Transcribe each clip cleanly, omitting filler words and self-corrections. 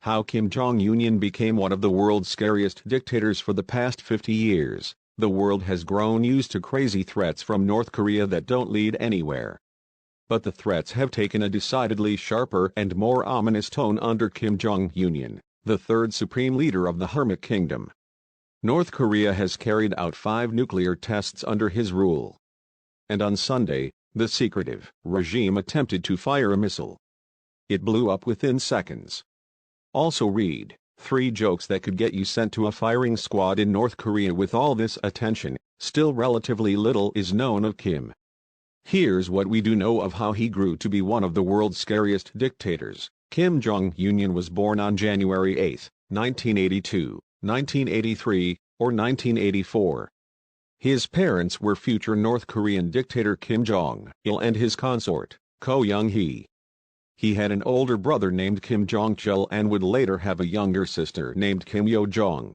How Kim Jong became one of the world's scariest dictators. For the past 50 years, the world has grown used to crazy threats from North Korea that don't lead anywhere. But the threats have taken a decidedly sharper and more ominous tone under Kim Jong-un, the third supreme leader of the Hermit Kingdom. North Korea has carried out 5 nuclear tests under his rule. And on Sunday, the secretive regime attempted to fire a missile. It blew up within seconds. Also read, 3 jokes that could get you sent to a firing squad in North Korea. With all this attention, still relatively little is known of Kim. Here's what we do know of how he grew to be one of the world's scariest dictators. Kim Jong-un was born on January 8, 1982, 1983, or 1984. His parents were future North Korean dictator Kim Jong-il and his consort, Ko Young-hee. He had an older brother named Kim Jong-chul and would later have a younger sister named Kim Yo-jong.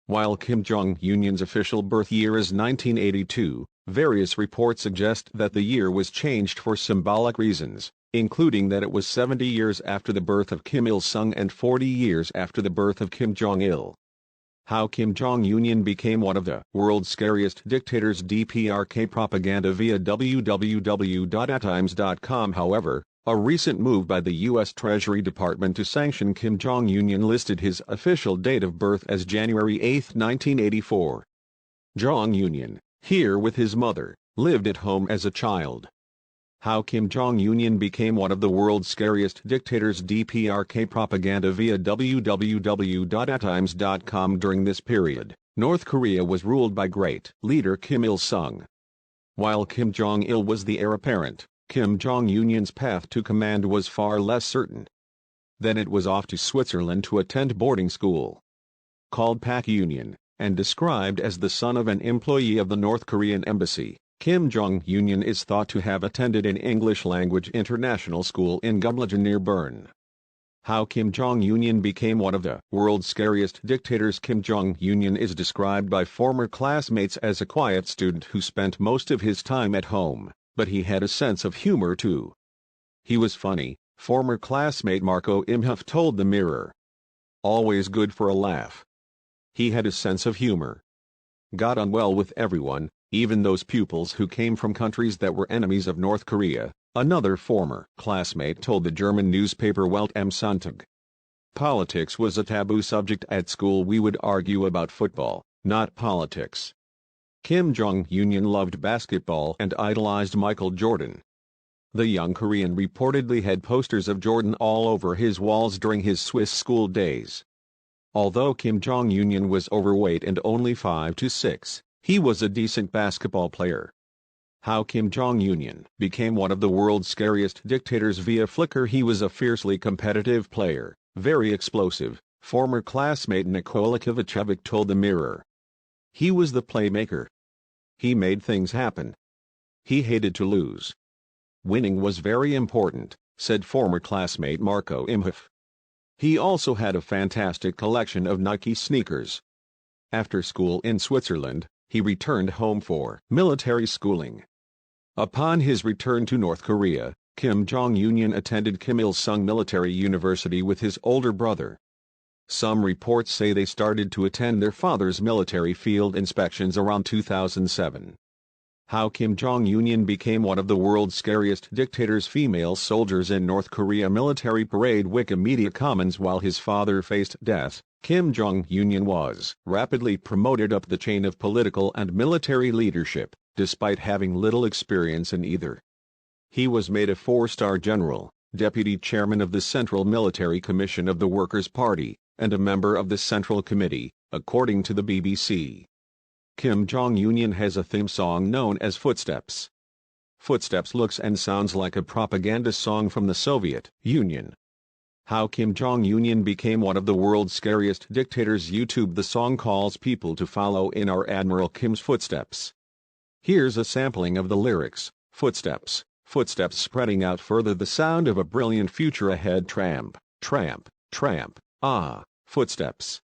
While Kim Jong-un's official birth year is 1982, various reports suggest that the year was changed for symbolic reasons, including that it was 70 years after the birth of Kim Il-sung and 40 years after the birth of Kim Jong-il. How Kim Jong-un became one of the world's scariest dictators. DPRK propaganda via www.atimes.com. However, a recent move by the U.S. Treasury Department to sanction Kim Jong-un listed his official date of birth as January 8, 1984. Jong-un, here with his mother, lived at home as a child. How Kim Jong-un became one of the world's scariest dictators. DPRK propaganda via www.atimes.com. During this period, North Korea was ruled by great leader Kim Il-sung. While Kim Jong-il was the heir apparent, Kim Jong-un's path to command was far less certain. Then it was off to Switzerland to attend boarding school. Called Pak Union, and described as the son of an employee of the North Korean embassy, Kim Jong-un is thought to have attended an English-language international school in Gumlingen near Bern. How Kim Jong-un became one of the world's scariest dictators. Kim Jong-un is described by former classmates as a quiet student who spent most of his time at home, but he had a sense of humor too. He was funny, former classmate Marco Imhoff told the Mirror. Always good for a laugh. He had a sense of humor. Got on well with everyone, even those pupils who came from countries that were enemies of North Korea, another former classmate told the German newspaper Welt am Sonntag. Politics was a taboo subject at school. We would argue about football, not politics. Kim Jong-un loved basketball and idolized Michael Jordan. The young Korean reportedly had posters of Jordan all over his walls during his Swiss school days. Although Kim Jong-un was overweight and only 5'6", he was a decent basketball player. How Kim Jong-un became one of the world's scariest dictators. Via Flickr. He was a fiercely competitive player, very explosive, former classmate Nikola Kovacevic told the Mirror. He was the playmaker. He made things happen. He hated to lose. Winning was very important, said former classmate Marco Imhoff. He also had a fantastic collection of Nike sneakers. After school in Switzerland, he returned home for military schooling. Upon his return to North Korea, Kim Jong-un attended Kim Il-sung Military University with his older brother. Some reports say they started to attend their father's military field inspections around 2007. How Kim Jong-un became one of the world's scariest dictators. Female soldiers in North Korea military parade. Wikimedia Commons. While his father faced death, Kim Jong-un was rapidly promoted up the chain of political and military leadership, despite having little experience in either. He was made a 4-star general, deputy chairman of the Central Military Commission of the Workers' Party, and a member of the Central Committee, according to the BBC. Kim Jong-un has a theme song known as Footsteps. Footsteps looks and sounds like a propaganda song from the Soviet Union. How Kim Jong-un became one of the world's scariest dictators. YouTube. The song calls people to follow in our Admiral Kim's footsteps. Here's a sampling of the lyrics. Footsteps, footsteps spreading out further, the sound of a brilliant future ahead. Tramp, tramp, tramp. Ah, footsteps.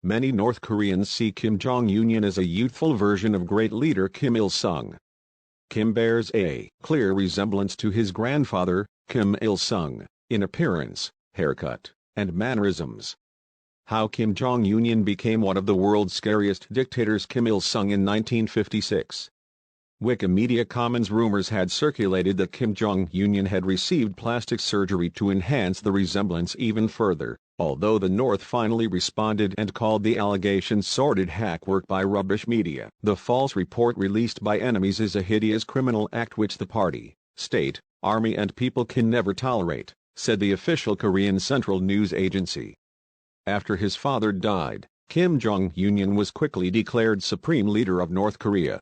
Many North Koreans see Kim Jong-un as a youthful version of great leader Kim Il-sung. Kim bears a clear resemblance to his grandfather, Kim Il-sung, in appearance, haircut, and mannerisms. How Kim Jong-un became one of the world's scariest dictators. Kim Il-sung in 1956. Wikimedia Commons rumors had circulated that Kim Jong-un had received plastic surgery to enhance the resemblance even further, although the North finally responded and called the allegations sordid hackwork by rubbish media. The false report released by enemies is a hideous criminal act which the party, state, army and people can never tolerate, said the official Korean Central News Agency. After his father died, Kim Jong-un was quickly declared supreme leader of North Korea.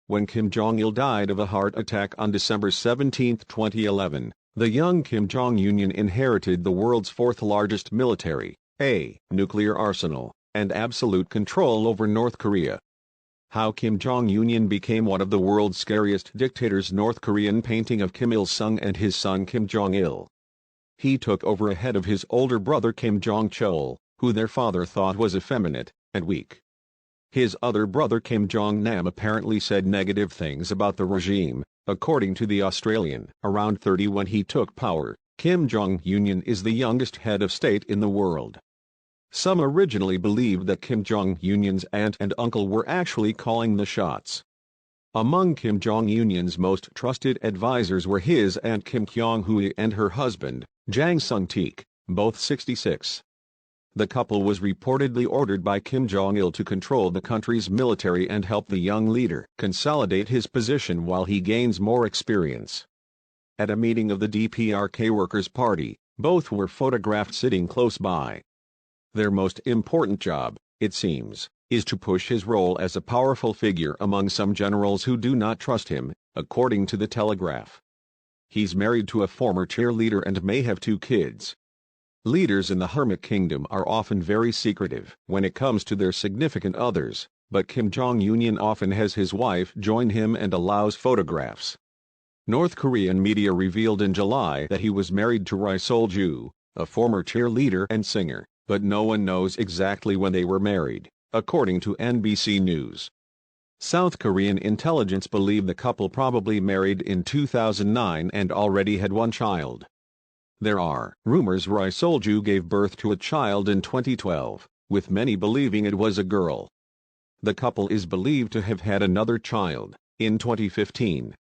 When Kim Jong-il died of a heart attack on December 17, 2011, the young Kim Jong-un inherited the world's fourth-largest military, nuclear arsenal, and absolute control over North Korea. How Kim Jong-un became one of the world's scariest dictators. North Korean painting of Kim Il-sung and his son Kim Jong-il. He took over ahead of his older brother Kim Jong-chol, who their father thought was effeminate and weak. His other brother Kim Jong-nam apparently said negative things about the regime. According to the Australian, around 30 when he took power, Kim Jong-un is the youngest head of state in the world. Some originally believed that Kim Jong-un's aunt and uncle were actually calling the shots. Among Kim Jong-un's most trusted advisors were his aunt Kim Kyung-hui and her husband, Jang Sung-taek, both 66. The couple was reportedly ordered by Kim Jong-il to control the country's military and help the young leader consolidate his position while he gains more experience. At a meeting of the DPRK Workers' Party, both were photographed sitting close by. Their most important job, it seems, is to push his role as a powerful figure among some generals who do not trust him, according to the Telegraph. He's married to a former cheerleader and may have 2 kids. Leaders in the Hermit Kingdom are often very secretive when it comes to their significant others, but Kim Jong-un often has his wife join him and allows photographs. North Korean media revealed in July that he was married to Ri Sol-ju, a former cheerleader and singer, but no one knows exactly when they were married, according to NBC News. South Korean intelligence believe the couple probably married in 2009 and already had 1 child. There are rumors Ri Sol-ju gave birth to a child in 2012, with many believing it was a girl. The couple is believed to have had another child, in 2015.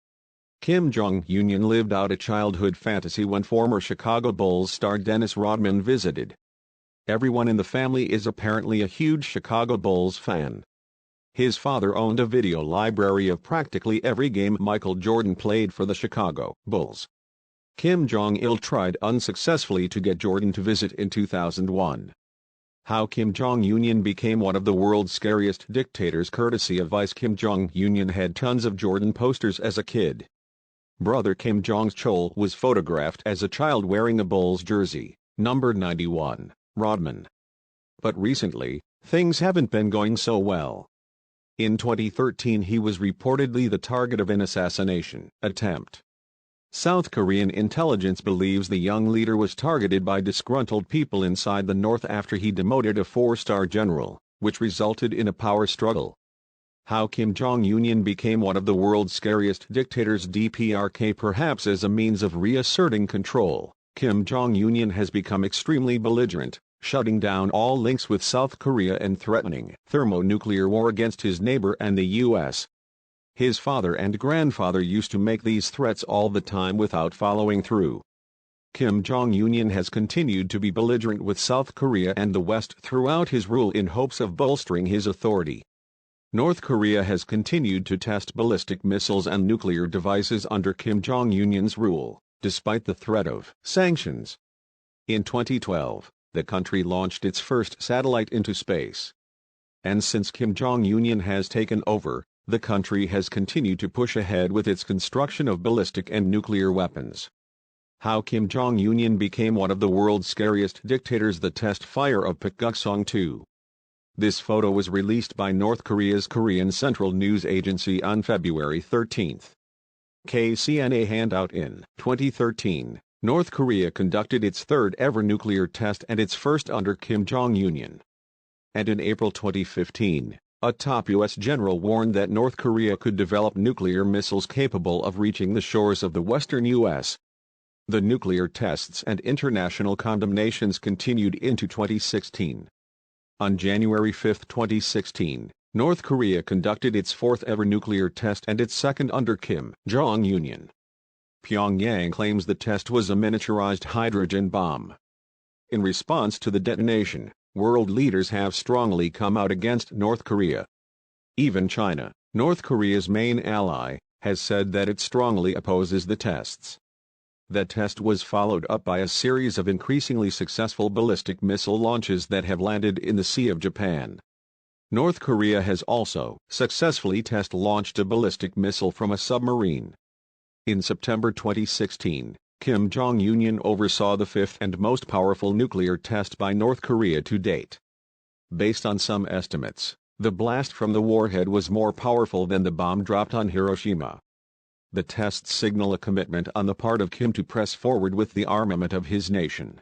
Kim Jong-un lived out a childhood fantasy when former Chicago Bulls star Dennis Rodman visited. Everyone in the family is apparently a huge Chicago Bulls fan. His father owned a video library of practically every game Michael Jordan played for the Chicago Bulls. Kim Jong-il tried unsuccessfully to get Jordan to visit in 2001. How Kim Jong-un became one of the world's scariest dictators. Courtesy of Vice. Kim Jong-un had tons of Jordan posters as a kid. Brother Kim Jong-chol was photographed as a child wearing a Bulls jersey, number 91, Rodman. But recently, things haven't been going so well. In 2013 he was reportedly the target of an assassination attempt. South Korean intelligence believes the young leader was targeted by disgruntled people inside the North after he demoted a 4-star general, which resulted in a power struggle. How Kim Jong-un became one of the world's scariest dictators. DPRK. Perhaps as a means of reasserting control, Kim Jong-un has become extremely belligerent, shutting down all links with South Korea and threatening thermonuclear war against his neighbor and the U.S. His father and grandfather used to make these threats all the time without following through. Kim Jong-un has continued to be belligerent with South Korea and the West throughout his rule in hopes of bolstering his authority. North Korea has continued to test ballistic missiles and nuclear devices under Kim Jong-un's rule, despite the threat of sanctions. In 2012, the country launched its first satellite into space. And since Kim Jong-un has taken over, the country has continued to push ahead with its construction of ballistic and nuclear weapons. How Kim Jong-un became one of the world's scariest dictators. The test fire of Pukguksong-2. This photo was released by North Korea's Korean Central News Agency on February 13. KCNA handout. In 2013, North Korea conducted its 3rd ever nuclear test and its first under Kim Jong-un. And in April 2015, a top U.S. general warned that North Korea could develop nuclear missiles capable of reaching the shores of the western U.S. The nuclear tests and international condemnations continued into 2016. On January 5, 2016, North Korea conducted its fourth-ever nuclear test and its second under Kim Jong Union. Pyongyang claims the test was a miniaturized hydrogen bomb. In response to the detonation, world leaders have strongly come out against North Korea. Even China, North Korea's main ally, has said that it strongly opposes the tests. The test was followed up by a series of increasingly successful ballistic missile launches that have landed in the Sea of Japan. North Korea has also successfully test-launched a ballistic missile from a submarine. In September 2016, Kim Jong oversaw the fifth and most powerful nuclear test by North Korea to date. Based on some estimates, the blast from the warhead was more powerful than the bomb dropped on Hiroshima. The tests signal a commitment on the part of Kim to press forward with the armament of his nation.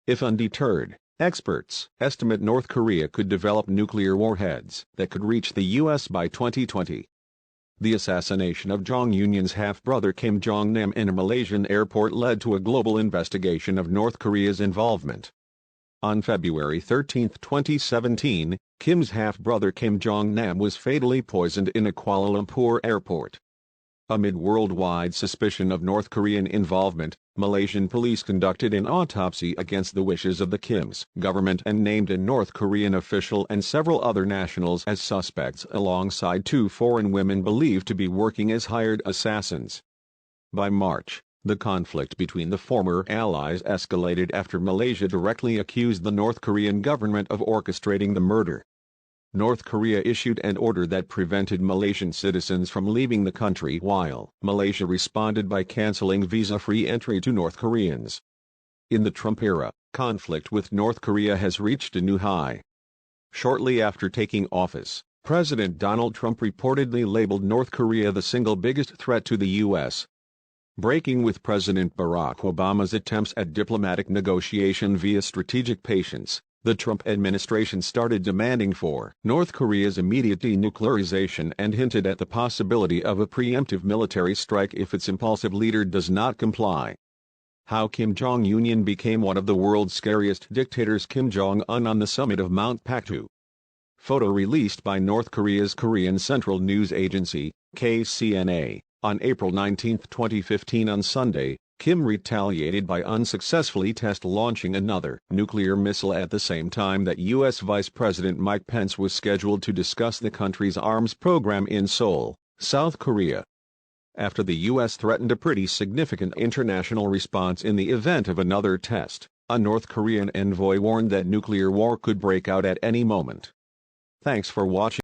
If undeterred, experts estimate North Korea could develop nuclear warheads that could reach the U.S. by 2020. The assassination of Jong-un's half-brother Kim Jong-nam in a Malaysian airport led to a global investigation of North Korea's involvement. On February 13, 2017, Kim's half-brother Kim Jong-nam was fatally poisoned in a Kuala Lumpur airport. Amid worldwide suspicion of North Korean involvement, Malaysian police conducted an autopsy against the wishes of the Kim's government and named a North Korean official and several other nationals as suspects alongside two foreign women believed to be working as hired assassins. By March, the conflict between the former allies escalated after Malaysia directly accused the North Korean government of orchestrating the murder. North Korea issued an order that prevented Malaysian citizens from leaving the country while Malaysia responded by canceling visa-free entry to North Koreans. In the Trump era, conflict with North Korea has reached a new high. Shortly after taking office, President Donald Trump reportedly labeled North Korea the single biggest threat to the U.S. Breaking with President Barack Obama's attempts at diplomatic negotiation via strategic patience, the Trump administration started demanding for North Korea's immediate denuclearization and hinted at the possibility of a preemptive military strike if its impulsive leader does not comply. How Kim Jong became one of the world's scariest dictators. Kim Jong-un on the summit of Mount Paktu. Photo released by North Korea's Korean Central News Agency, KCNA, on April 19, 2015. On Sunday, Kim retaliated by unsuccessfully test-launching another nuclear missile at the same time that U.S. Vice President Mike Pence was scheduled to discuss the country's arms program in Seoul, South Korea. After the U.S. threatened a pretty significant international response in the event of another test, a North Korean envoy warned that nuclear war could break out at any moment. Thanks for watching.